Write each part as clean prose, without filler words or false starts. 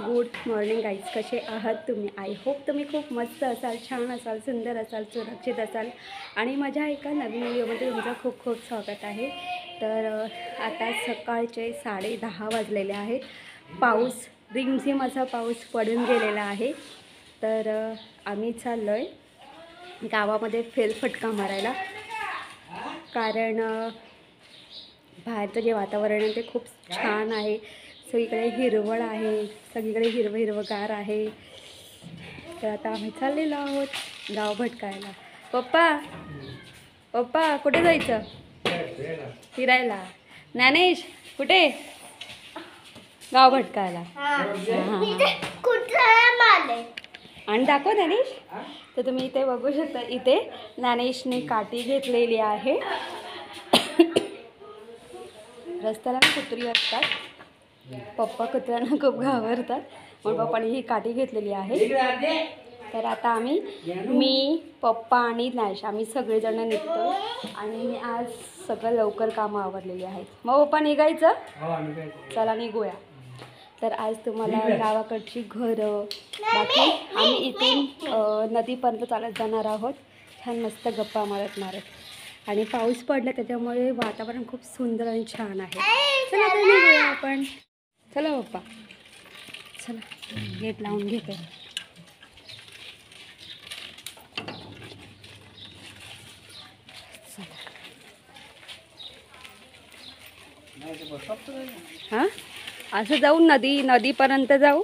Good morning guys, कसे आहात तुम्ही? आय होप तुम्ही खूप मस्त असाल, छान असाल, सुंदर असाल, सुरक्षित असाल आणि माझ्या एका नवीन व्हिडिओमध्ये तुमचं खूप खूप स्वागत आहे. तर आता सकाळचे 10:30 वाजलेले आहेत. पाऊस रिमझिम असा पाऊस पडून गेलेला आहे. तर आम्ही चाललो आहे गावामध्ये फेरफटका मारायला, कारण बाहेरचं जे वातावरण आहे ते खूप छान आहे. सगळीकडे हिरवळ आहे, सगळीकडे हिरवगार आहे. तर आता आम्ही चाललेलो आहोत गाव भटकायला. पप्पा कुठे जायचं? फिरायला. ज्ञानेश कुठे? गाव भटकायला. आणि दाखव ज्ञानेश. तर तुम्ही इथे बघू शकता, इथे ज्ञानेशने काठी घेतलेली आहे. रस्त्याला कुत्री असतात, पप्पा कुत्र्यांना खूप घाबरतात, मग पप्पाने ही काठी घेतलेली आहे. तर आता मी पप्पा आणि ज्ञानेश आम्ही सगळेजण निघतो आणि मी आज सगळं लवकर कामं आवरलेली आहेत. मग पप्पा निघायचं? चला निघूया. तर आज तुम्हाला गावाकडची घरं, बाकी आम्ही इथून नदीपर्यंत चालत जाणार आहोत, छान मस्त गप्पा मारत आणि पाऊस पडला त्याच्यामुळे वातावरण खूप सुंदर आणि छान आहे. चला आता निघूया आपण. चला पप्पा, चला गेट लावून घेते. हां, असं जाऊ नदीपर्यंत जाऊ,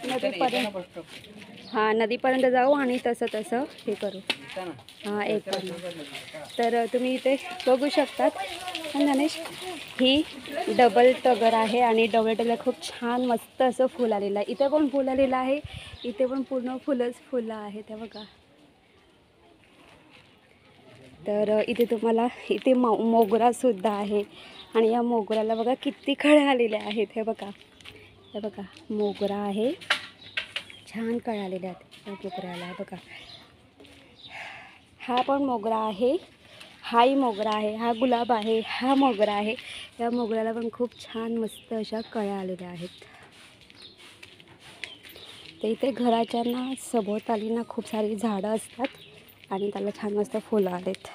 नदीपर्यंत. हां, नदीपर्यंत जाऊ आणि तसं हे करू. हां, एक तर तुम्ही इथे बघू शकतात गणेश, ही डबल टगर आहे आणि डबल टगर खूप छान मस्त असं फुल आलेलं आहे. इथे पण फुल आलेलं आहे, इथे पण पूर्ण फुलं आहे ते बघा. तर इथे तुम्हाला इथे मोगरासुद्धा आहे आणि या मोगऱ्याला बघा किती कळ्या आलेल्या आहेत. हे बघा मोगरा आहे, छान कळ्या आलेल्या आहेत या मोगऱ्याला. बघा, हा पण मोगरा आहे, हाही मोगरा आहे, हा गुलाब आहे, हा मोगरा आहे. या मोगऱ्याला पण खूप छान मस्त अशा कळ्या आलेल्या आहेत. तर इथे घराच्या ना सभोवताली ना खूप सारी झाडं असतात आणि त्याला छान मस्त फुलं आलेत.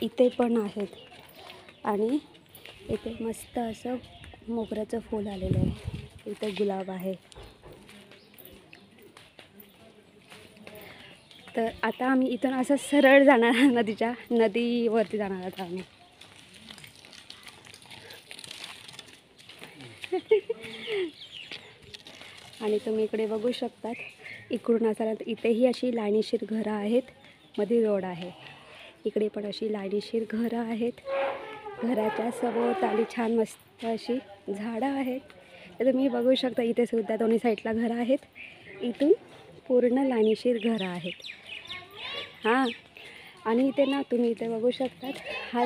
इथे पण आहेत आणि इथे मस्त असं मोगऱ्याचं फूल आलेलं आहे. इथे गुलाब आहे. तर आता आम्ही इथून असं सरळ जाणार, नदीवरती जाणार आता आम्ही. आणि तुम्ही इकडे बघू शकतात, इकडून असाल तर इथेही अशी लाईनीशीर घरं आहेत, मध्ये रोड आहे. इकडे पण अशी लाईनीशीर घरं आहेत. घराच्या सभोवताली छान मस्त अशी झाडं आहेत. तर तुम्ही बघू शकता, इथे सुद्धा दोन्ही साईडला घरं आहेत. इथून पूर्ण लाईनीशीर घरं आहेत. हां, आणि इथे ना तुम्ही इथे बघू शकतात, हा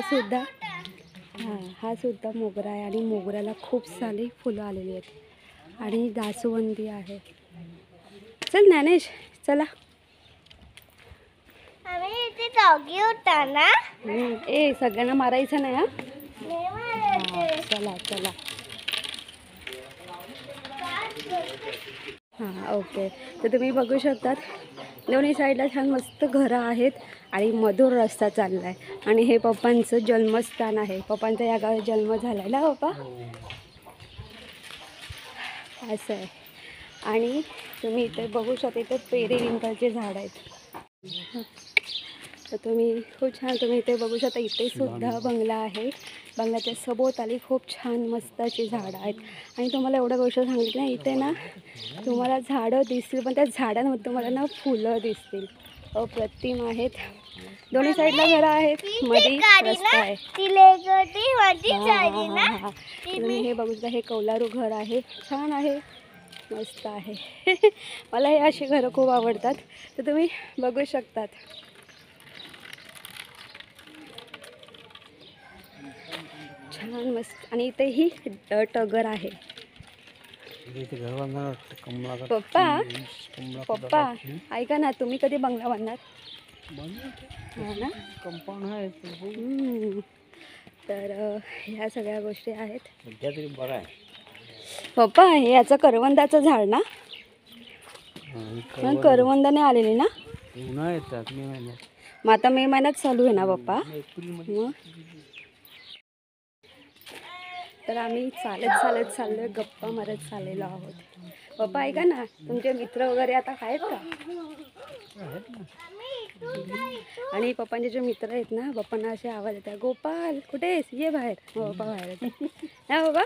सुद्धा मोगरा आहे आणि मोगऱ्याला खूप सारी फुलं आलेली आहेत आणि जास्वंदी आहे. चल ज्ञानेश, चला. डॉगी होता ना, सगळ्यांना मारायचं नाही. चला. हां, ओके. तर तुम्ही बघू शकतात, दोन्ही साईडला छान मस्त घरं आहेत आणि मधुर रस्ता चालला आहे. आणि हे पप्पांचं जन्मस्थान आहे, पप्पांचा या गावात जन्म झाला आहे ना पप्पा, असं आहे. आणि तुम्ही इथे बघू शकता, इथे पेरीविंकलचे झाड आहेत. तर तुम्ही खूप छान, तुम्ही इथे बघू शकता, इथे सुद्धा बंगला आहे. बंगल्याच्या सभोवताली खूप छान मस्त अशी झाडं आहेत. आणि तुम्हाला एवढं गोष्ट सांगितली ना, इथे ना तुम्हाला झाडं दिसतील, पण त्या झाडांमध्ये तुम्हाला ना फुलं दिसतील. अप्रतिम आहेत. दोन्ही साईडला घरं आहेत, मध्ये रस्ता आहे. तुम्ही हे बघू शकता, हे कौलारू घर आहे, छान आहे, मस्त आहे. मला हे अशी घरं खूप आवडतात. तर तुम्ही बघू शकतात. छान मस्त. आणि इथेही टगर आहे. पप्पा ऐका ना, तुम्ही कधी बंगला बांधणार? हां ना, कंपाऊंड आहे. तर ह्या सगळ्या गोष्टी आहेत. सध्या तरी बरं आहे. पप्पा हे याचं करवंदाचं झाड ना? मग करवंदाने आलेली ना? उन्हाळा येतात मे महिन्यात. मग आता मे महिन्यात चालू आहे ना पप्पा? एप्रिलमध्ये. मग तर आम्ही चालत चाललोय, गप्पा मारत चाललेलो आहोत. पप्पा ऐका ना, तुमचे मित्र वगैरे आता आहेत का? आणि पप्पांचे जे मित्र आहेत ना, पप्पांना असे आवाज येतात, गोपाल कुठे आहेस, ये बाहेर. हो पप्पा बाहेर येतात ना बाबा.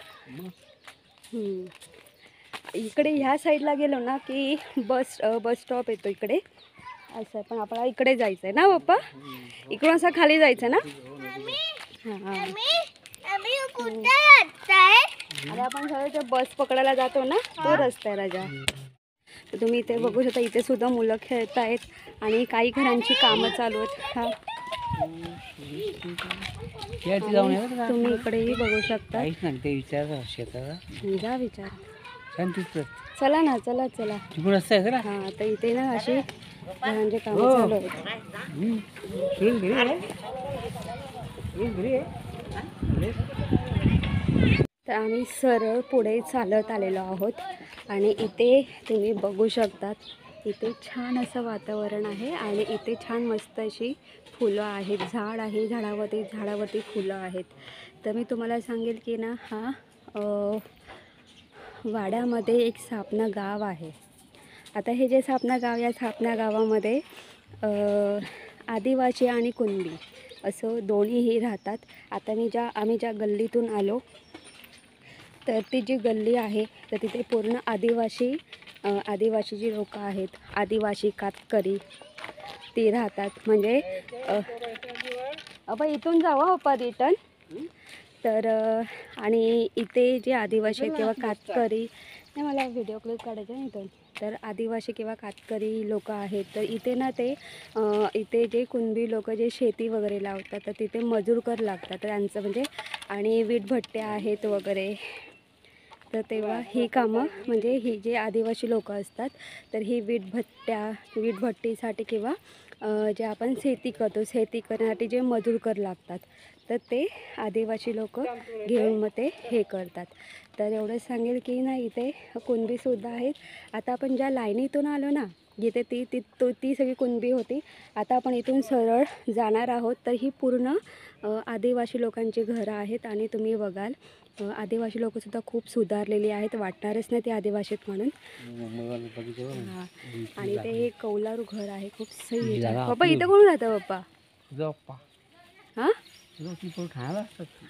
इकडे ह्या साईडला गेलो ना की बस स्टॉप येतो इकडे असं, पण आपल्याला इकडे जायचं आहे ना पप्पा? इकडून असं खाली जायचं ना? हां. आणि आपण सगळं जे बस पकडायला जातो ना तो रस्ता आहे राजा. तर तुम्ही इथे बघू शकता, इथे सुद्धा मुलं खेळत आहेत आणि काही घरांची कामं चालू आहेत. हा तुम्ही इकडेही बघू शकता. ते विचार शेताला जा विचार. शांतीच. चला ना, चला चला. तिकडून रस्ता आहे का? हां, तर इथे ना अशी घरांची कामं चालू आहेत. तर आम्ही सरळ पुढे चालत आलेलो आहोत आणि इथे तुम्ही बघू शकतात, इथे छान असं वातावरण आहे आणि इथे छान मस्त अशी फुलं आहेत, झाड आहे, झाडावरती फुलं आहेत. तर मी तुम्हाला सांगेल की ना, हा वाड्यामध्ये एक सापना गाव आहे. आता हे जे सापना गाव, या सापना गावामध्ये आदिवासी आणि कुणबी असं दोन्हीही राहतात. आता आम्ही ज्या गल्लीतून आलो, तर ती जी गल्ली आहे तर तिथे पूर्ण आदिवासी जी लोकं आहेत, आदिवासी कातकरी ती राहतात. म्हणजे आपण इथून जावं पप्पा रिटर्न. तर आणि इथे जे आदिवासी आहेत किंवा कातकरी, नाही मला व्हिडिओ क्लिप काढायचा आहे इथून. तर आदिवासी किंवा कातकरी लोकं आहेत, तर इथे ना ते इथे जे कुणबी लोकं जे शेती वगैरे लावतात, तर तिथे मजूर कर लागतात त्यांचं म्हणजे, आणि वीटभट्ट्या आहेत वगैरे. तर तेव्हा ही कामं म्हणजे ही जे आदिवासी लोकं असतात, तर ही वीटभट्टीसाठी किंवा जे आपण शेती करतो, शेती करण्यासाठी जे मजूर कर लागतात, तर ते आदिवासी लोक घेऊन मग ते हे करतात. तर एवढंच सांगेल की ना, इथे कुणबीसुद्धा आहेत. आता आपण ज्या लाईनीतून आलो ना, जिथे ती सगळी कुणबी होती. आता आपण इथून सरळ जाणार आहोत, तर ही पूर्ण आदिवासी लोकांची घरं आहेत. आणि तुम्ही बघाल आदिवासी लोकंसुद्धा खूप सुधारलेली आहेत, वाटणारच नाही ते आदिवासीत म्हणून. हां, आणि ते कौलारू घर आहे, खूप सही आहे. पप्पा इथं कोण राहतं पप्पा? हां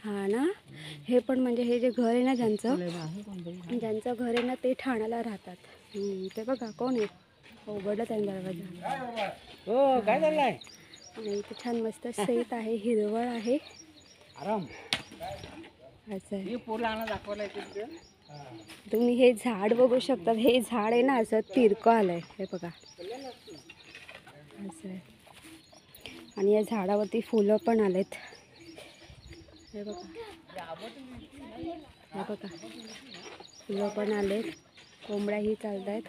हां ना, हे पण म्हणजे हे जे घर आहे ना ज्यांचं घर आहे ना, ते ठाण्याला राहतात. ते बघा कोण आहे, उघडलं त्यांनी दरवाजा. हो काय चाललंय? आणि इथे छान मस्त शेत आहे, हिरवळ आहे. असं आहे. तुम्ही हे झाड बघू शकता, हे झाड आहे ना असं तिरकं आलंय, हे बघा असं आहे. आणि या झाडावरती फुलं पण आलेत, हे बघा फुलं पण आलेत, कोंबड्याही चालत आहेत.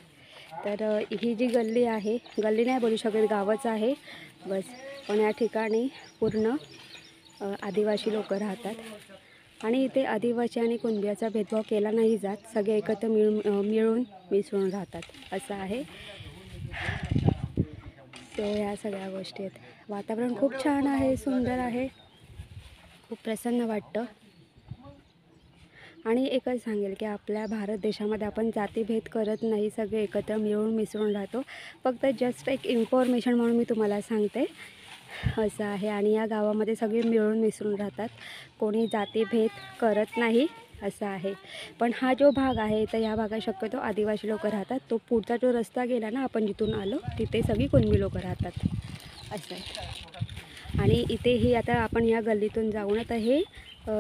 तर ही जी गल्ली आहे, गल्ली नाही बोलू शकत, गावच आहे बस. पण या ठिकाणी पूर्ण आदिवासी लोक राहतात. आणि इथे आदिवासी आणि कुणब्याचा भेदभाव केला नाही जात, सगळे एकत्र मिळून मिसळून राहतात, असं आहे. सो ह्या सगळ्या गोष्टी आहेत. वातावरण खूप छान आहे, सुंदर आहे, खूप प्रसन्न वाटतं. आणि एकच सांगेल की आपल्या भारत देशामध्ये आपण जातीभेद करत नाही, सगळे एकत्र मिळून मिसळून राहतो. फक्त जस्ट एक इन्फॉर्मेशन म्हणून मी तुम्हाला सांगते, असं आहे. आणि या गावामध्ये सगळे मिळून मिसळून राहतात, कोणी जातीभेद करत नाही, असं आहे. पण हा जो भाग आहे, तर या भागात शक्यतो आदिवासी लोक राहतात. तो पुढचा जो रस्ता गेला ना आपण जिथून आलो, तिथे सगळी कुणबी लोक राहतात, असं आहे. आणि इथेही आता आपण या गल्लीतून जाऊन आता हे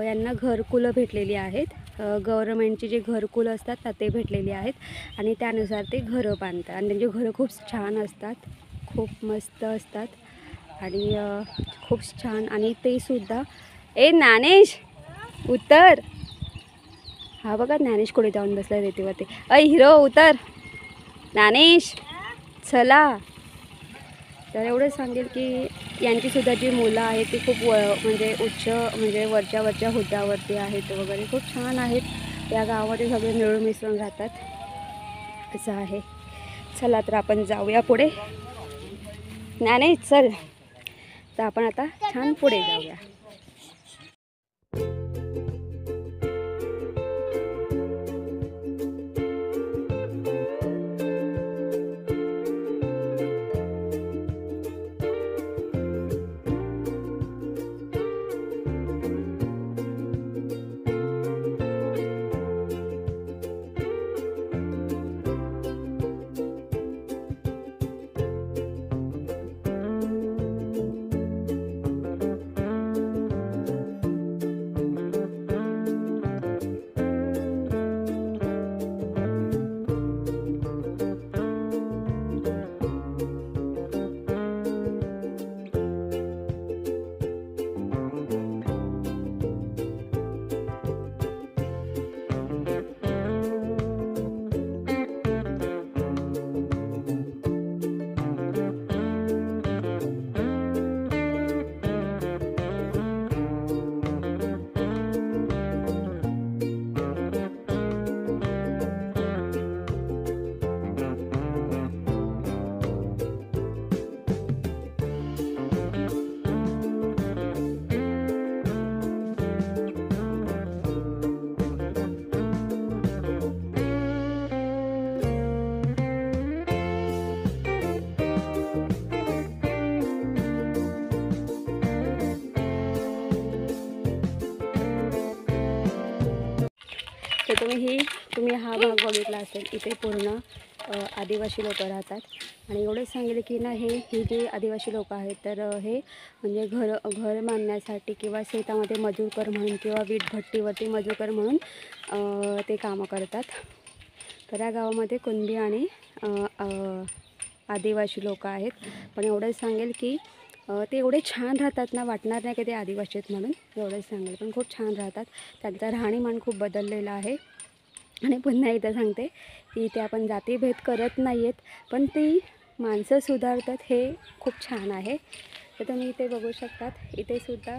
यांना घरकुलं भेटलेली आहेत, गव्हर्मेंटची जे घरकुलं असतात ना ते भेटलेली आहेत. आणि त्यानुसार ते घरं बांधतात आणि त्यांची घरं खूप छान असतात, खूप मस्त असतात आणि खूप छान. आणि ते सुद्धा ज्ञानेश उतर, हा बघा ज्ञानेश कुठे जाऊन बसला रेतीवरती. हिरो उतर ज्ञानेश, चला. तर एवढंच सांगेल की यांचीसुद्धा जी मुलं आहेत ती खूप म्हणजे उच्च म्हणजे वरच्या हुद्द्यावरती आहेत वगैरे, खूप छान आहेत. या गावामध्ये सगळे मिळून मिसळून राहतात असं आहे. चला तर आपण जाऊया पुढे. नाही चल, तर आपण आता छान पुढे जाऊया. तर तुम्ही हा भाग बघितला असेल. इथे पूर्ण आदिवासी लोक राहतात. आणि एवढंच सांगितलं की ना ही जी आदिवासी लोक आहेत तर हे म्हणजे घर बांधण्यासाठी किंवा शेतामध्ये मजूरकर म्हणून किंवा वीटभट्टीवरती मजूरकर म्हणून ते कामं करतात. तर या गावामध्ये कुणबी आणि आदिवासी लोक आहेत. पण एवढंच सांगेल की ते एवढे छान राहतात ना, वाटणार नाही की ते आदिवासी आहेत म्हणून. एवढंच सांगेल, पण खूप छान राहतात. त्यांचा राहणीमान खूप बदललेला आहे. आणि पुन्हा एकदा सांगते की इथे आपण जातीभेद करत नाही आहेत, पण ती माणसं सुधारतात हे खूप छान आहे. तर तुम्ही इथे बघू शकतात. इथेसुद्धा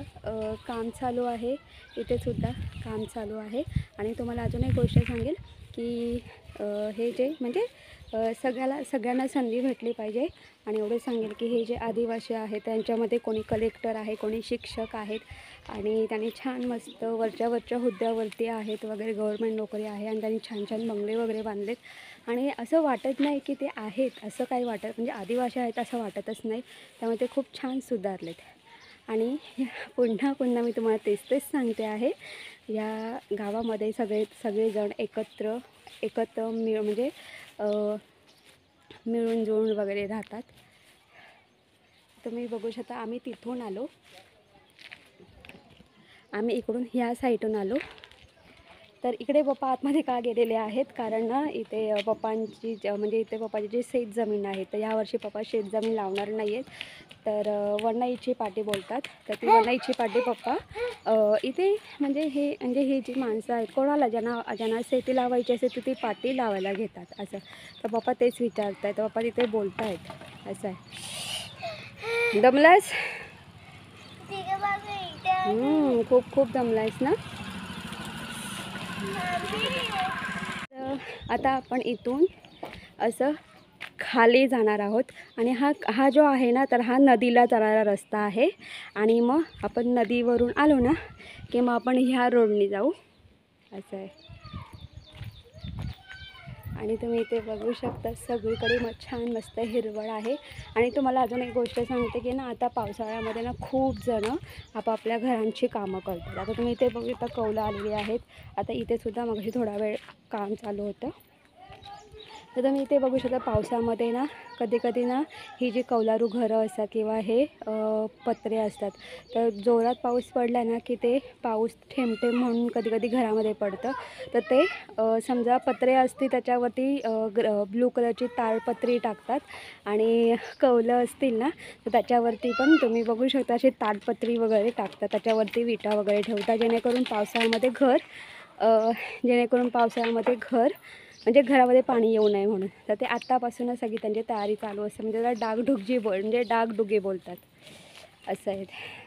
काम चालू आहे. इथेसुद्धा काम चालू आहे. आणि तुम्हाला अजून एक गोष्ट सांगेल की हे जे म्हणजे सगळ्यांना संधी भेटली पाहिजे. आणि एवढं सांगेल की हे जे आदिवासी आहेत त्यांच्यामध्ये कोणी कलेक्टर आहे, कोणी शिक्षक आहेत आणि त्यांनी छान मस्त वरच्या हुद्द्यावरती आहेत वगैरे, गव्हर्मेंट नोकरी आहे आणि त्यांनी छान बंगले वगैरे बांधलेत. आणि असं वाटत नाही की ते आहेत असं काही वाटत, म्हणजे आदिवासी आहेत असं वाटतच नाही. त्यामुळे ते खूप छान सुधारलेत. आणि पुन्हा मी तुम्हाला तेच सांगते आहे, या गावामध्ये सगळेजण एकत्र म्हणजे मिळून जुळून वगैरे राहतात. तुम्ही बघू शकता. आम्ही तिथून आलो, आम्ही इकडून ह्या साईडून आलो. तर इकडे पप्पा आतमध्ये का गेलेले आहेत, कारण ना इथे पप्पांची म्हणजे इथे पप्पाची जी शेत जमीन आहे तर यावर्षी पप्पा शेत जमीन लावणार नाही आहेत. तर वनाईची पाटी बोलतात. तर ती वनाईची पाटी पप्पा इथे म्हणजे ही जी माणसं आहेत कोणाला ज्यांना शेती लावायची असेल तर ती पाटी लावायला घेतात असं. तर पप्पा तेच विचारत आहेत. पप्पा तिथे बोलत आहेत असं आहे. दमलास? खूप दमलायस ना. आता आपण इथून असं खाली जाणार आहोत. आणि हा जो आहे ना तर हा नदीला जाणारा रस्ता आहे. आणि मग आपण नदीवरून आलो ना की मग आपण ह्या रोडने जाऊ असं आहे. आणि तुम्ही इथे बघू शकता सगळीकडे छान मस्त हिरवळ आहे. आणि तुम्हाला अजून एक गोष्ट सांगते की ना आता पावसाळ्यामध्ये ना खूप जणं आपापल्या घरांची कामं करतात. आता तुम्ही इथे बघू शकता कौलं आलेली आहेत. आता इथेसुद्धा मगाशी थोडा वेळ काम चालू होतं. तर तुम्ही इथे बघू शकता पावसामध्ये ना कधी ना ही जी कौलारू घरं असतात किंवा हे पत्रे असतात तर जोरात पाऊस पडला ना की ते पाऊस थेंब म्हणून कधी घरामध्ये पडतं. तर ते समजा पत्रे असते त्याच्यावरती ब्लू कलरची ताडपत्री टाकतात. आणि कौलं असतील ना तर त्याच्यावरती पण तुम्ही बघू शकता अशी ताडपत्री वगैरे टाकतात. त्याच्यावरती विटा वगैरे ठेवतात जेणेकरून पावसाळ्यामध्ये घर म्हणजे घरामध्ये पाणी येऊ नये म्हणून. तर ते आत्तापासूनच सगळी त्यांची तयारी चालू असते. म्हणजे त्याला डागडुगी बोलतात असं आहे ते.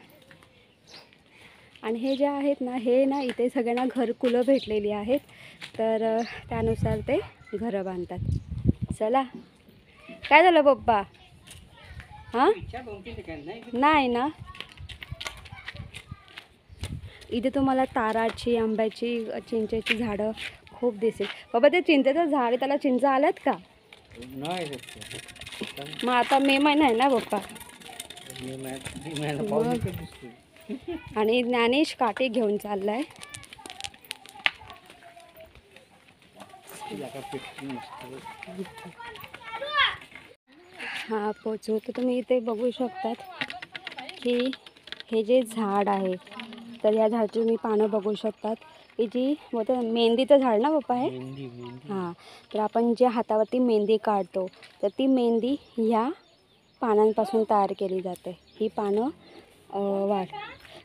आणि हे जे आहेत ना, हे ना इथे सगळ्यांना घरकुलं भेटलेली आहेत, तर त्यानुसार ते घरं बांधतात. चला, काय झालं पप्पा? हां नाही ना, इथे तुम्हाला ताराची, आंब्याची, चिंचेची झाडं खूप दिसेल. बाबा ते चिंचेचं झाड आहे, त्याला चिंच आल्यात का? मग आता मे महिना आहे ना पप्पा. आणि ज्ञानेश काठी घेऊन चाललाय. हा पोचू. तर तुम्ही इथे बघू शकतात की हे जे झाड आहे, तर या झाडाची तुम्ही पानं बघू शकतात. ही जी बोलतात मेहंदीचं झाड ना पप्पा आहे. हां, तर आपण जे हातावरती मेहंदी काढतो, तर ती मेहंदी ह्या पानांपासून तयार केली जाते. ही पानं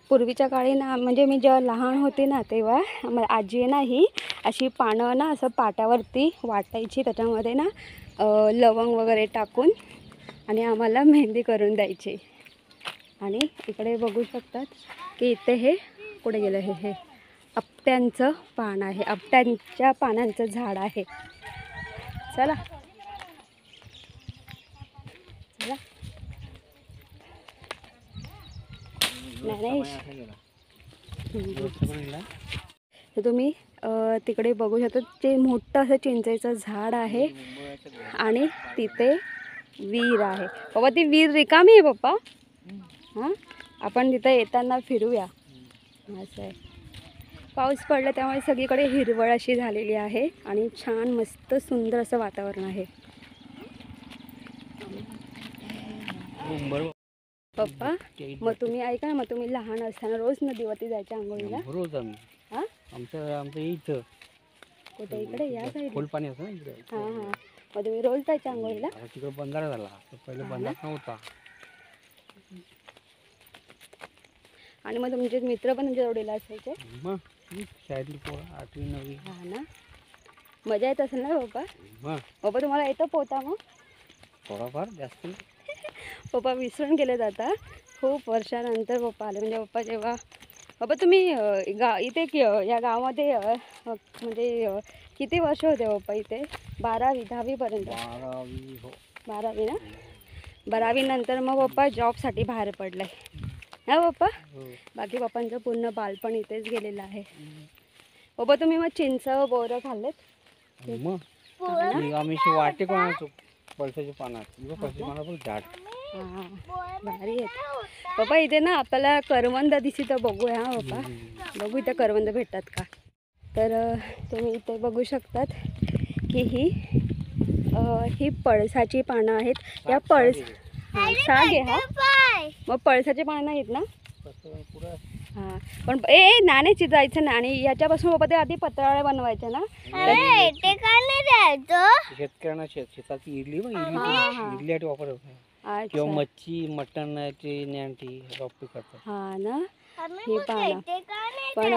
पूर्वीच्या काळी ना, म्हणजे मी जेव्हा लहान होते ना, तेव्हा आजी आहे ना, ही अशी पानं ना असं पाट्यावरती वाटायची, त्याच्यामध्ये ना लवंग वगैरे टाकून आणि आम्हाला मेहंदी करून द्यायची. आणि इकडे बघू शकतात की इथे हे पुढे गेलं, हे आपट्यांचं पान आहे, आपट्यांच्या पानांचं झाड आहे. चला चला. नाही तर तुम्ही तिकडे बघू शकता, ते मोठं असं चिंचेचं झाड आहे आणि तिथे विहीर आहे. बाबा ती विहीर रिकामी आहे पप्पा. हां, आपण तिथं येताना फिरूया. असं आहे, पाऊस पडला त्यामुळे सगळीकडे हिरवळ अशी झालेली आहे आणि छान मस्त सुंदर असं वातावरण आहे. पप्पा, मग तुम्ही ऐका ना, मग तुम्ही लहान असताना रोज नदीवरती जायच्या आंघोळीला? रोज आम्ही. हां, आमचं इथं कुठे? इकडे या साईड. खोल पाणी असतं ना इकडे. हां हां, मग तुम्ही रोज जायच्या आंघोळीला? आता तिकडे बंधारा झाला, तर पहिले बंधारा नव्हता. आणि मग तुमचे मित्र पण तुमच्या जोडीला असायचे? मग शाळेतली पोरं 8वी 9वी. हां ना, मजा येत असेल ना पप्पा? मग पप्पा तुम्हाला येतं पोहता मग? थोडाफार, जास्त पप्पा विसरून गेलेत आता. खूप वर्षानंतर पप्पा आले. म्हणजे पप्पा जेव्हा पप्पा तुम्ही इथे या गावामध्ये म्हणजे किती वर्ष होते पप्पा इथे? 12वी 10वीपर्यंत? 12वी. हो, 12वी ना. 12वी नंतर मग पप्पा जॉबसाठी बाहेर पडले ना पप्पा. बाकी पप्पांचं पूर्ण बालपण इथेच गेलेलं आहे. पप्पा तुम्ही मग चिंच बोरं खाल्लेत? मग आम्ही वाटे कोणाचो पळसाच्या पानात, पळसाच्या पानात झाड. हां, भारी आहेत पप्पा. इथे ना आपल्याला करवंद दिसली तर बघूया. हां पप्पा, बघू इथे करवंद भेटतात का. तर तुम्ही इथे बघू शकतात की ही पळसाची पानं आहेत. या साग आहे हा. मग पळसाचे पानं आहेत ना. हां, पण नाण्याची जायचं ना. आणि याच्यापासून बाबा ते आधी पत्रावळ्या बनवायच्या ना. ते काय नाही द्यायचं शेतकऱ्यांना शेताची इडली इडलीसाठी वापरत किंवा मच्छी मटणाची नॅन्टी वापर करतात. हां ना, हे पानं. पण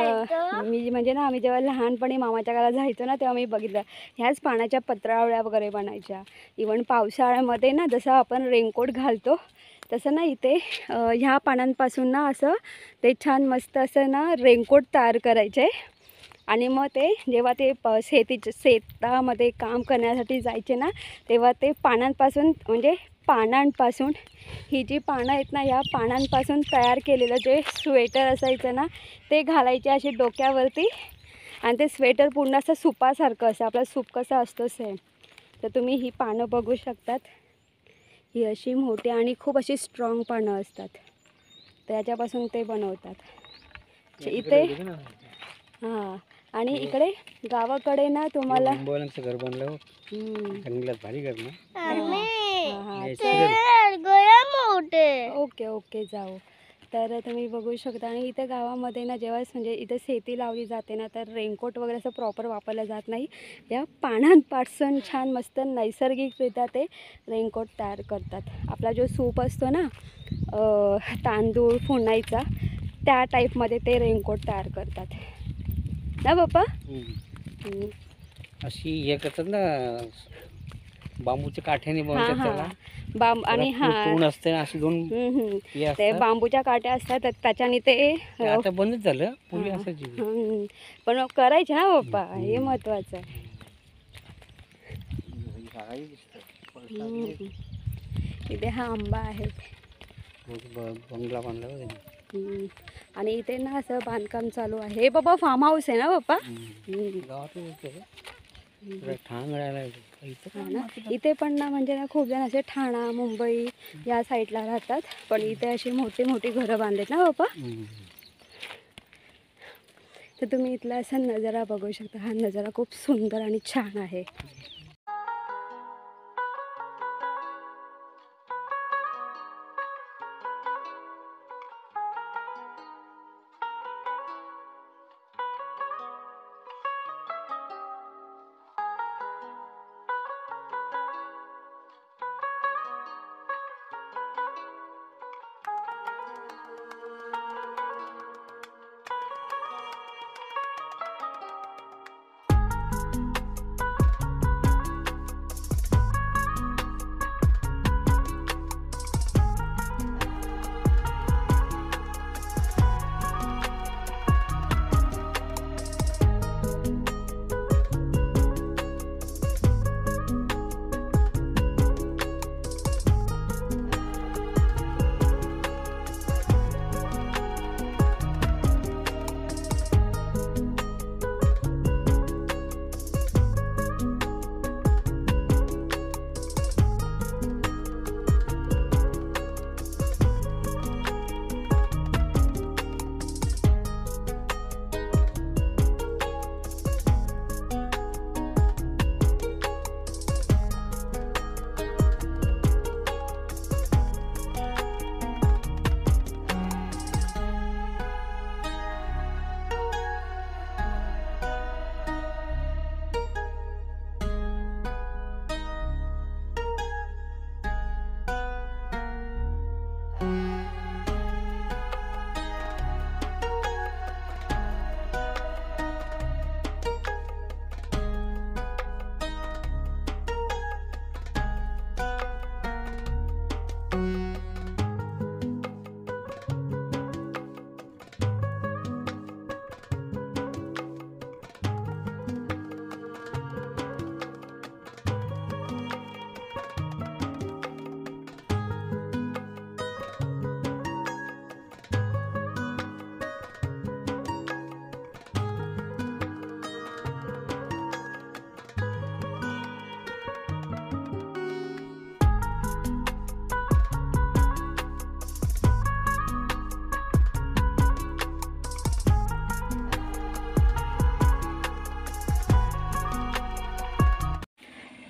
मी म्हणजे ना, आम्ही जेव्हा लहानपणी मामाच्या गावाला जायचो ना, तेव्हा मी बघितलं ह्याच पानाच्या पत्रावळ्या वगैरे बनायच्या. इवन पावसाळ्यामध्ये ना, जसं आपण रेनकोट घालतो तसं ना, इथे ह्या पानांपासून ना असं ते छान मस्त असं ना रेनकोट तयार करायचे. आणि मग ते जेव्हा ते शेतामध्ये काम करण्यासाठी जायचे ना, तेव्हा ते पानांपासून ही जी पानं आहेत ना, या पानांपासून तयार केलेलं जे स्वेटर असायचं ना, ते घालायचे असे डोक्यावरती. आणि ते स्वेटर पूर्ण असं सुपासारखं असं, आपला सूप कसा असतो सेम. तर तुम्ही ही पानं बघू शकतात. ही अशी मोठी आणि खूप अशी स्ट्रॉंग पानं असतात, तर याच्यापासून ते बनवतात इथे. हां, आणि इकडे गावाकडे ना तुम्हाला घर बनलं भारी घर ना. ओके ओके, जाऊ. तर तुम्ही बघू शकता. आणि इथे गावामध्ये ना, जेव्हा म्हणजे इथे शेती लावली जाते ना, तर रेनकोट वगैरे असं प्रॉपर वापरलं जात नाही. या पानांपासून छान मस्त नैसर्गिकरित्या ते रेनकोट तयार करतात. आपला जो सूप असतो ना, तांदूळ फुनायचा, त्या टाईपमध्ये ते रेनकोट तयार करतात ना पप्पा. अशी हे करतात ना, बांबूच्या काठ्याने हा बनवतात त्याला. हा बांब आणि हा तूण असते ना, अशी दोन हे ते असतात. बांबूच्या काट्या असतात तर त्याच्याने ते ते आता बंदच झालं, पूर्वी असायची. पण करायचे ना पप्पा, हे महत्वाचं आहे. इथे हा आंबा आहे. बंगला बांधला बघ त्यांनी. आणि इथे ना असं बांधकाम चालू आहे. हे बाबा फार्म हाऊस आहे ना पप्पा? ठाण राहायला इथे पण ना म्हणजे ना खूप जण असे ठाणा मुंबई या साईडला राहतात, पण इथे अशी मोठी मोठी घरं बांधलेत ना पप्पा. तर तुम्ही इथला असा नजारा बघू शकता. हा नजारा खूप सुंदर आणि छान आहे.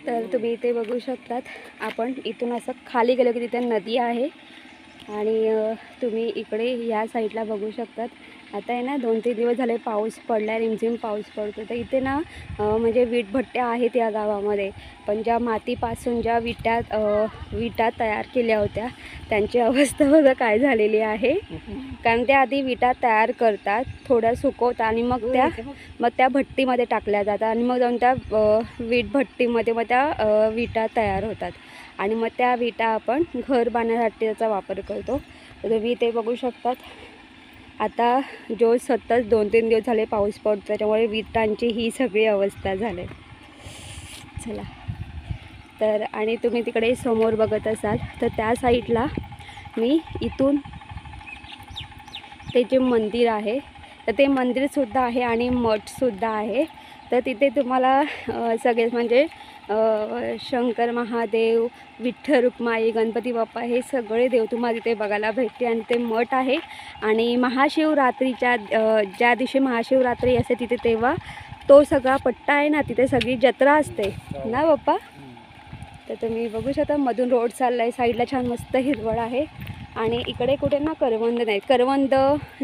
तर तुम्ही इथे बघू शकतात. आपण इथून असं खाली गेलो की तिथे नदी आहे आणि तुम्ही इकडे या साईडला बघू शकतात. आता आहे ना 2-3 दिवस झाले पाऊस पडला आहे, रिमझिम पाऊस पडतो. तर इथे ना म्हणजे वीटभट्ट्या आहेत या गावामध्ये, पण ज्या मातीपासून ज्या विटा तयार केल्या होत्या त्यांची अवस्था बघा काय झालेली आहे. कारण त्या आधी विटा तयार करतात, थोड्या सुकवतात आणि मग त्या भट्टीमध्ये टाकल्या जातात आणि मग जाऊन त्या वीटभट्टीमध्ये मग त्या विटा तयार होतात आणि मग त्या विटा आपण घर बांधण्यासाठी त्याचा वापर करतो. तर तुम्ही ते बघू शकतात. आता जो सतत 2-3 दिवस झाले पाऊस पडतो त्याच्यामुळे विटांची ही सगळी अवस्था झाली. चला तर आणि तुम्ही तिकडे समोर बघत असाल तर त्या साईडला मी इथून ते जे मंदिर आहे तर ते मंदिरसुद्धा आहे आणि मठसुद्धा आहे. तर तिथे तुम्हाला सगळेच म्हणजे शंकर महादेव, विठ्ठल रुक्माई, गणपती बाप्पा हे सगळे देव तुम्हाला तिथे बघायला भेटते. आणि ते मठ आहे आणि महाशिवरात्रीच्या ज्या दिवशी महाशिवरात्री असते तिथे तेव्हा तो सगळा पट्टा आहे ना, तिथे सगळी जत्रा असते ना बाप्पा. तर तुम्ही बघू शकता मधून रोड चालला आहे, साईडला छान मस्त हिरवळ आहे आणि इकडे कुठे ना करवंद नाहीत. करवंद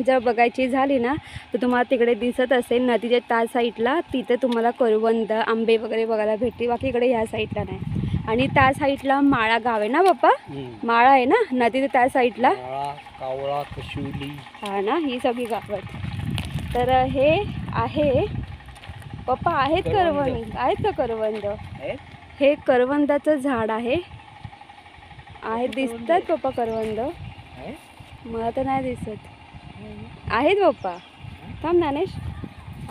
जर बघायची झाली ना तर तुम्हाला तिकडे दिसत असेल नदीच्या त्या साईडला, तिथे तुम्हाला करवंद आंबे वगैरे बघायला भेटते, बाकी इकडे ह्या साईडला नाही. आणि त्या साईडला माळा गाव आहे ना बाप्पा, माळा आहे ना नदीच्या त्या साईडला, कावळा, कशिवली हा ना, ही सगळी गावं आहेत. तर हे आहे पप्पा आहेत करवंद, आहेत का करवंद? आहेत? हे करवंदाचं झाड आहे. दिसतात पप्पा करवंद? आहेत? मला तर नाही दिसत. आहेत पप्पा. थांब ज्ञानेश,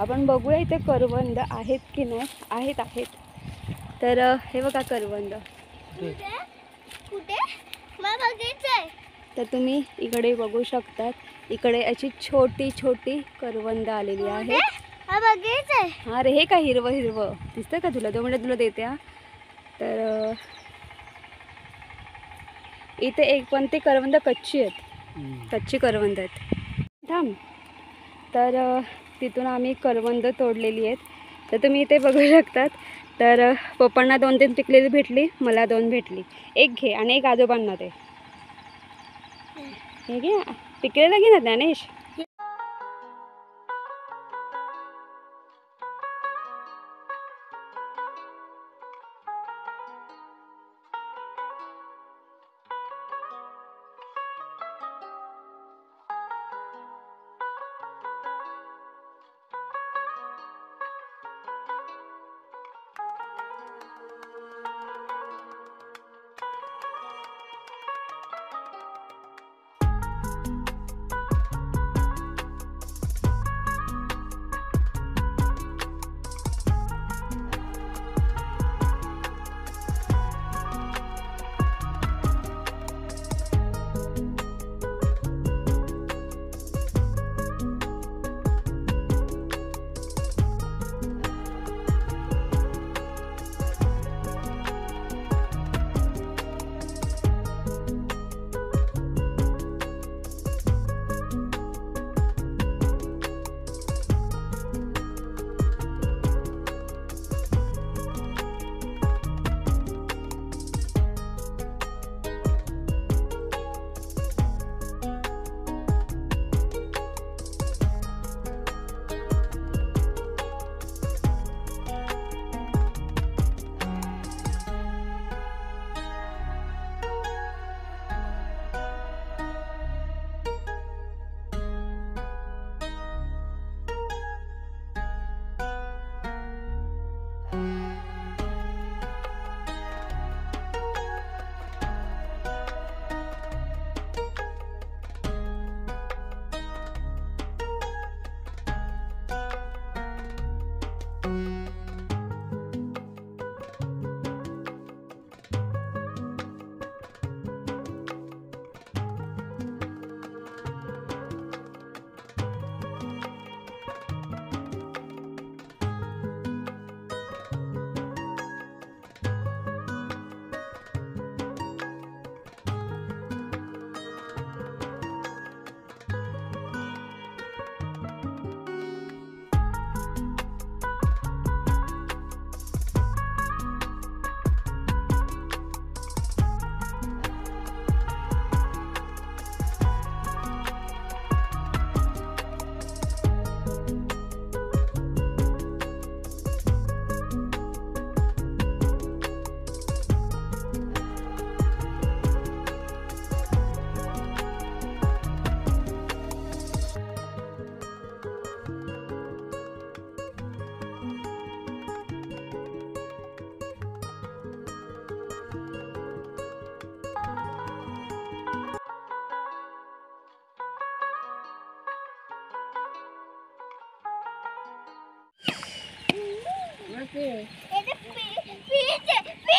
आपण बघूया इथे करवंद आहेत की नाही. आहेत आहेत. तर हे बघा करवंद. कुठे मला बघायचंय. तर तुम्ही इकडे बघू शकतात. इकडे अशी छोटी छोटी करवंद आलेली आहेत. बघायचंय. अरे हे काय हिरवं हिरवं दिसतं का तुला? 2 मिनिटं तुला देते हा. तर इथे एक पण ते करवंद कच्ची आहेत. कच्ची करवंद आहेत. थांब. तर तिथून आम्ही करवंद तोडलेली आहेत. तर तुम्ही इथे बघू शकतात. तर पप्पांना 2-3 पिकलेली भेटली, मला 2 भेटली. एक घे आणि एक आजोबांना दे. हे घे, पिकलेलं घे ना ज्ञानेश.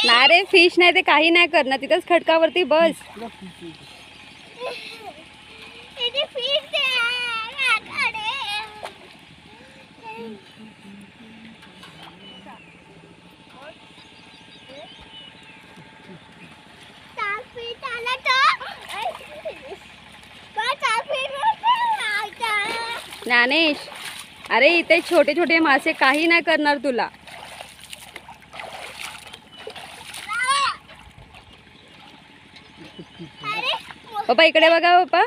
नाही रे, फिश नाही, ते काही नाही करणार. तिथंच खडकावरती बस. ज्ञानेश, अरे इथे छोटे छोटे मासे काही नाही करणार तुला. पप्पा इकडे बघा. पप्पा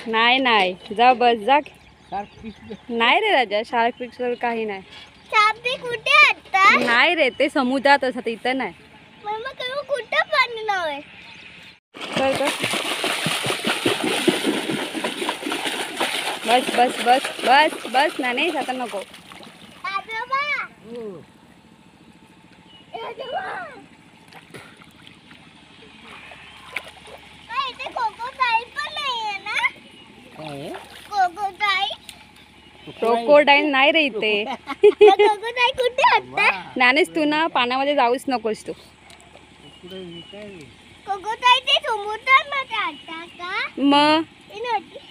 नाही नाही, जा बस जा. नाही रे राजा, शार्क फिश वर काही नाही. नाही रे, ते समुद्रात असत, इथं नाही. कुठं पाणी लावय बस बस बस बस बस ज्ञानेश आता नको. आजोबा आजोबा काय इथे कोकोडाईल पण नाहीये ना? काय कोकोडाईल क्रोकोडाईल नाही रे इथे. कोकोडाईल कुठे होता? ज्ञानेश तू ना पाण्यामध्ये जाऊच नकोस तू. कोकोडाईल ते समुद्रामध्ये आता का? मग इनोटी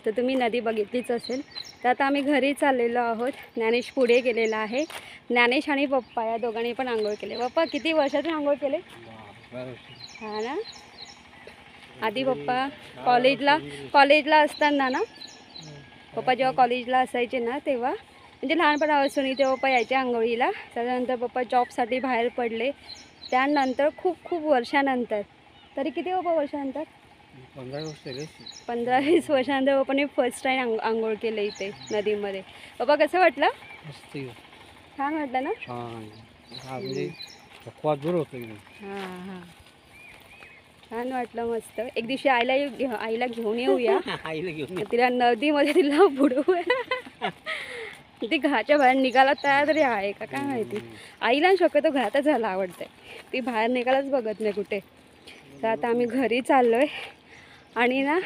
तर तुम्ही नदी बघितलीच असेल. तर आता आम्ही घरी चाललेलो आहोत. ज्ञानेश पुढे गेलेला आहे. ज्ञानेश आणि पप्पा या दोघांनी पण आंघोळ केले. पप्पा किती वर्षातून आंघोळ केले? हा ना. आधी पप्पा कॉलेजला असताना ना, पप्पा जेव्हा कॉलेजला असायचे ना तेव्हा, म्हणजे लहानपणापासून इथे पप्पा यायचे आंघोळीला. त्याच्यानंतर पप्पा जॉबसाठी बाहेर पडले. त्यानंतर खूप वर्षानंतर, तरी किती पप्पा वर्षानंतर 15-20 वर्षानंतर पप्पाने फर्स्ट टाईम आंघोळ केलं इथे नदीमध्ये. पप्पा कसं वाटलं? छान वाटलं ना? हां छान वाटलं मस्त. एक दिवशी आईला घेऊन येऊया. तिला नदीमध्ये तिला बुडवूया. ती घराच्या बाहेर निघायला तयार तरी आहे का काय माहिती. आईला शक्यतो घरातच जायला आवडतंय. ती बाहेर निघायलाच बघत नाही कुठे. तर आता आम्ही घरी चाललोय आणि ना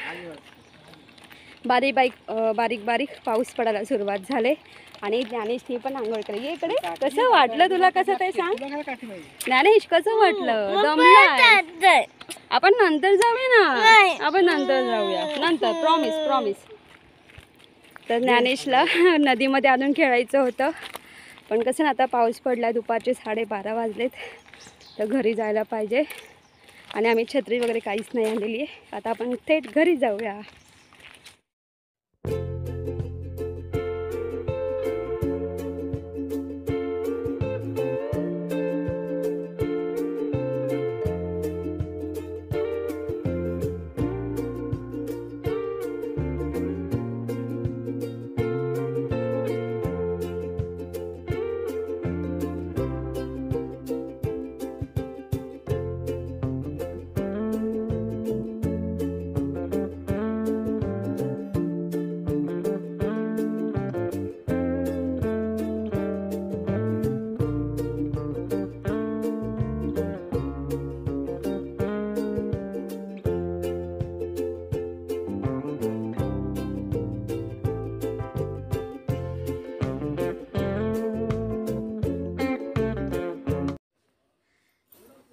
बारीक पाऊस पडायला सुरुवात झाले आणि ज्ञानेशनी पण आंघोळ केली. इकडे कसं वाटलं तुला? कसं ते सांग ज्ञानेश, कसं वाटलं? दमलाय? आपण नंतर जाऊया ना. आपण नंतर जाऊया, नंतर प्रॉमिस. तर ज्ञानेशला नदीमध्ये आणून खेळायचं होतं, पण कसं ना आता पाऊस पडला, दुपारचे 12:30 वाजलेत. तर घरी जायला पाहिजे आणि आम्ही छत्री वगैरे काहीच नाही आणलेली आहे. आता आपण थेट घरी जाऊया.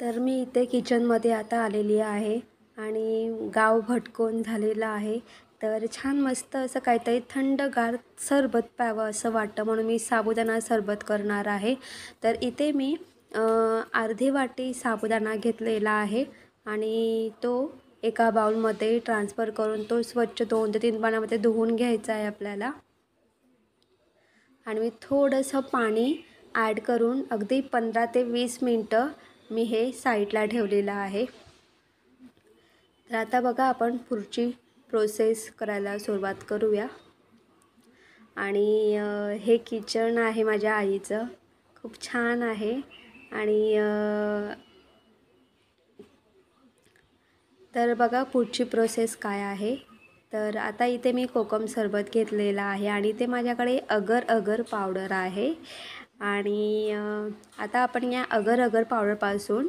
तर मी इथे किचनमध्ये आता आलेली आहे आणि गाव भटकून झालेलं आहे. तर छान मस्त असं काहीतरी थंडगार सरबत प्यावं असं वाटतं, म्हणून मी साबुदाणा सरबत करणार आहे. तर इथे मी अर्धी वाटी साबुदाणा घेतलेला आहे आणि तो एका बाउलमध्ये ट्रान्सफर करून तो स्वच्छ 2 ते 3 पाण्यामध्ये धुवून घ्यायचा आहे आपल्याला. आणि मी थोडंसं पाणी ॲड करून अगदी 15 ते 20 मिनटं मी हे साईडला ठेवलेलं आहे. तर आता बघा आपण पुढची प्रोसेस करायला सुरुवात करूया. आणि हे किचन आहे माझ्या आईचं, खूप छान आहे. आणि तर बघा पुढची प्रोसेस काय आहे. तर आता इथे मी कोकम सरबत घेतलेला आहे आणि ते माझ्याकडे अगर अगर पावडर आहे. आणि आता आपण या अगर अगर पावडरपासून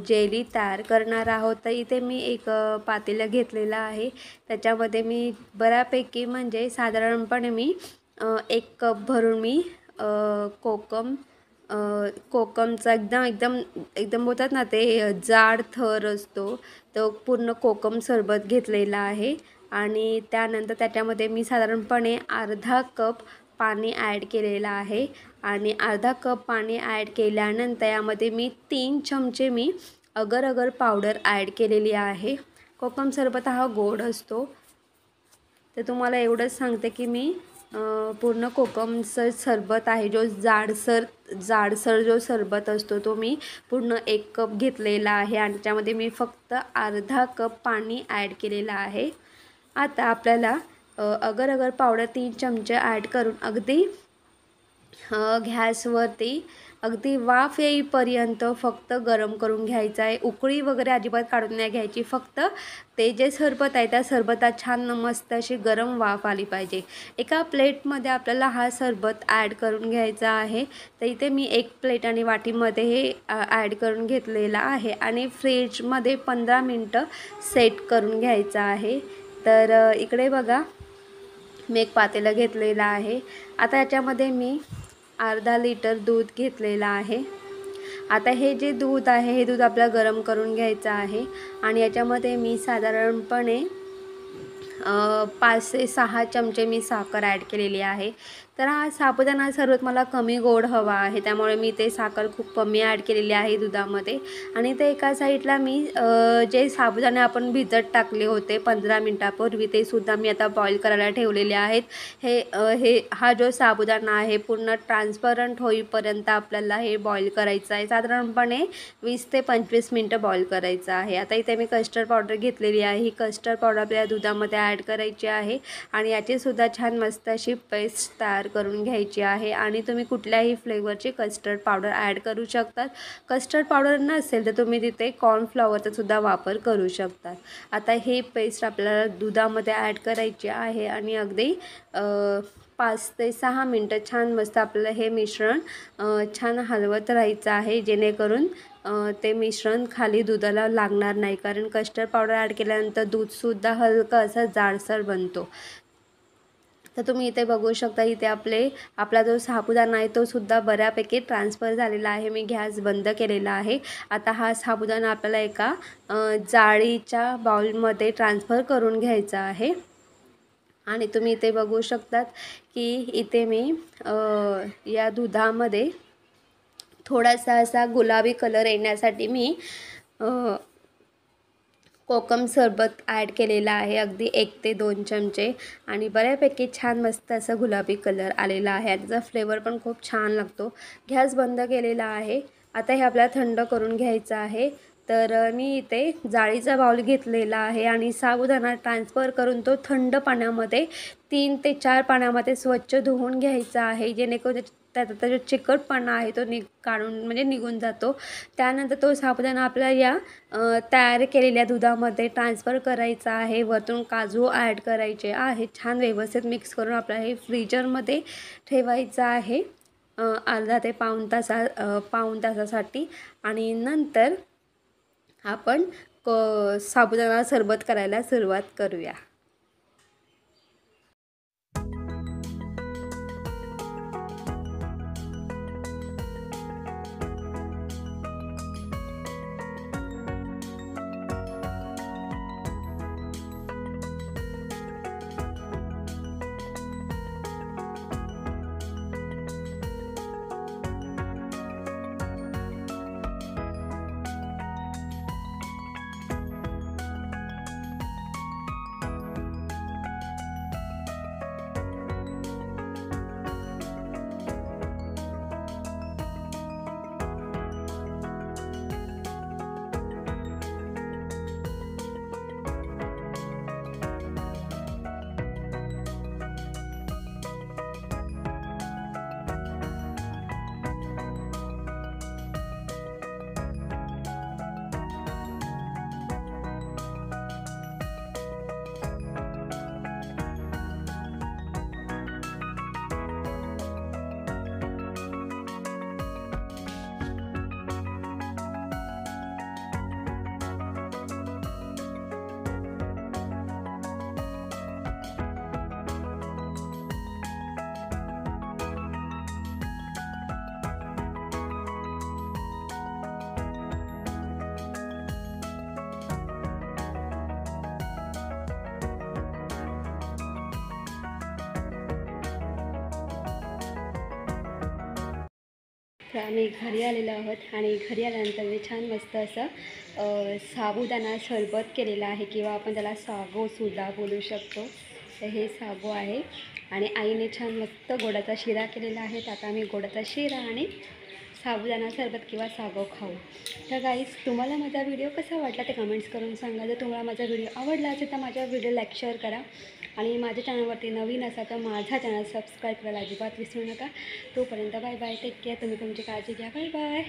जेली तयार करणार आहोत. तर इथे मी एक पातेलं घेतलेलं आहे. त्याच्यामध्ये मी बऱ्यापैकी म्हणजे साधारणपणे मी 1 कप भरून मी कोकमचा एकदम एकदम एकदम बोलतात ना ते जाड थर असतो तो पूर्ण कोकम सरबत घेतलेला आहे. आणि त्यानंतर त्याच्यामध्ये मी साधारणपणे अर्धा कप पाणी ॲड केलेलं आहे. आणि अर्धा कप पाणी ॲड केल्यानंतर यामध्ये मी 3 चमचे मी अगर अगर पावडर ॲड केलेली आहे. कोकम सरबत हा गोड असतो, तर तुम्हाला एवढंच सांगते की मी पूर्ण कोकमचं सरबत आहे जो जाडसर जो सरबत असतो तो मी पूर्ण 1 कप घेतलेला आहे आणि त्याच्यामध्ये मी फक्त अर्धा कप पाणी ॲड केलेलं आहे. आता आपल्याला अगर अगर पावडर 3 चमचे ॲड करून अगदी गॅसवरती अगदी वाफ येईपर्यंत फक्त गरम करून घ्यायचं आहे. उकळी वगैरे अजिबात काढून नाही घ्यायची. फक्त ते जे सरबत आहे त्या सरबतात छान मस्त अशी गरम वाफ आली पाहिजे. एका प्लेटमध्ये आपल्याला हा सरबत ॲड करून घ्यायचा आहे. तर इथे मी 1 प्लेट आणि वाटीमध्ये हे ॲड करून घेतलेला आहे आणि फ्रीजमध्ये 15 मिनटं सेट करून घ्यायचं आहे. तर इकडे बघा मी एक पातेलं घेतलेलं आहे. आता याच्यामध्ये मी अर्धा लिटर दूध घेतलेलं आहे. आता हे जे दूध आहे हे दूध आपल्याला गरम करून घ्यायचं आहे आणि याच्यामध्ये मी साधारणपणे 5 ते 6 चमचे मी साखर ॲड केलेली आहे. तर हा साबुदाणा सरबत मला कमी गोड हवा आहे, त्यामुळे मी ते साखर खूप कमी ॲड केलेली आहे दुधामध्ये. आणि ते एका साईडला मी जे साबुदाणे आपण भिजत टाकले होते 15 मिनटापूर्वी ते सुद्धा मी आता बॉईल करायला ठेवलेले आहेत. हा जो साबुदाणा आहे पूर्ण ट्रान्सपरंट होईपर्यंत आपल्याला हे बॉईल करायचं आहे. साधारणपणे 20 ते 25 मिनटं बॉईल करायचं आहे. आता इथे मी कस्टर्ड पावडर घेतलेली आहे. ही कस्टर्ड पावडर आपल्याला दुधामध्ये ॲड करायची आहे आणि याचीसुद्धा छान मस्त अशी पेस्ट तयार करून घ्यायची आहे. आणि तुम्ही कुठल्याही फ्लेवरची कस्टर्ड पावडर ॲड करू शकतात. कस्टर्ड पावडर नसेल तर तुम्ही तिथे कॉर्नफ्लॉवरचा सुद्धा वापर करू शकतात. आता हे पेस्ट आपल्याला दुधामध्ये ॲड करायची आहे आणि अगदी 5 ते 6 मिनटं छान मस्त आपल्याला हे मिश्रण छान हलवत राहायचं आहे, जेणेकरून ते मिश्रण खाली दुधाला लागणार नाही. कारण कस्टर्ड पावडर ॲड केल्यानंतर दूधसुद्धा हलकं असं जाडसर बनतो. तर तुम्ही इथे बघू शकता, इथे आपला जो साबुदाणा आहे तो सुद्धा बऱ्यापैकी ट्रान्सफर झालेला आहे. मी गॅस बंद केलेला आहे. आता हा साबुदाणा आपल्याला एका जाळीच्या बाउलमध्ये ट्रान्सफर करून घ्यायचा आहे. आणि तुम्ही इथे बघू शकतात की इथे मी या दुधामध्ये थोडासा असा गुलाबी कलर येण्यासाठी मी कोकम सरबत ॲड केलेला आहे, अगदी 1 ते 2 चमचे. आणि बऱ्यापैकी छान मस्त असं गुलाबी कलर आलेला आहे. त्याचा फ्लेवर पण खूप छान लागतो. गॅस बंद केलेला आहे. आता हे आपल्याला थंड करून घ्यायचं आहे. तर मी इथे जाळीचा बाउल घेतलेला आहे आणि साबुदाणा ट्रान्सफर करून तो थंड पाण्यामध्ये 3 ते 4 पाण्यामध्ये स्वच्छ धुवून घ्यायचा आहे, जेणेकरून त्याचा जो चिकटपणा आहे तो निघून जातो. त्यानंतर तो साबुदाणा आपल्याला या तयार केलेल्या दुधामध्ये ट्रान्सफर करायचा आहे. वरतून काजू ॲड करायचे आहे. छान व्यवस्थित मिक्स करून आपल्याला हे फ्रीजरमध्ये ठेवायचं आहे अर्धा ते पाऊण तासासाठी. आणि नंतर आपण साबुदाणा सरबत करायला सुरुवात करूया. तर आम्ही घरी आलेलो आहोत आणि घरी आल्यानंतर मी छान मस्त असं साबुदाणा सरबत केलेलं आहे किंवा आपण त्याला सागोसुद्धा बोलू शकतो. तर हे सागो आहे आणि आईने छान मस्त गोडाचा शिरा केलेला आहे. तर आता आम्ही गोडाचा शिरा आणि साबुदाणा सरबत किंवा सागो खाऊ. तर गाईज, तुम्हाला माझा व्हिडिओ कसा वाटला ते कमेंट्स करून सांगा. जर तुम्हाला माझा व्हिडिओ आवडला असेल तर माझ्या व्हिडिओ लाईक शेअर करा आणि माझ्या चॅनलवरती नवीन असा तर माझा चॅनल सबस्क्राईब करायला अजिबात विसरू नका. तोपर्यंत बाय बाय, टेक केअर. तुम्ही तुमची काळजी घ्या. Bye bye.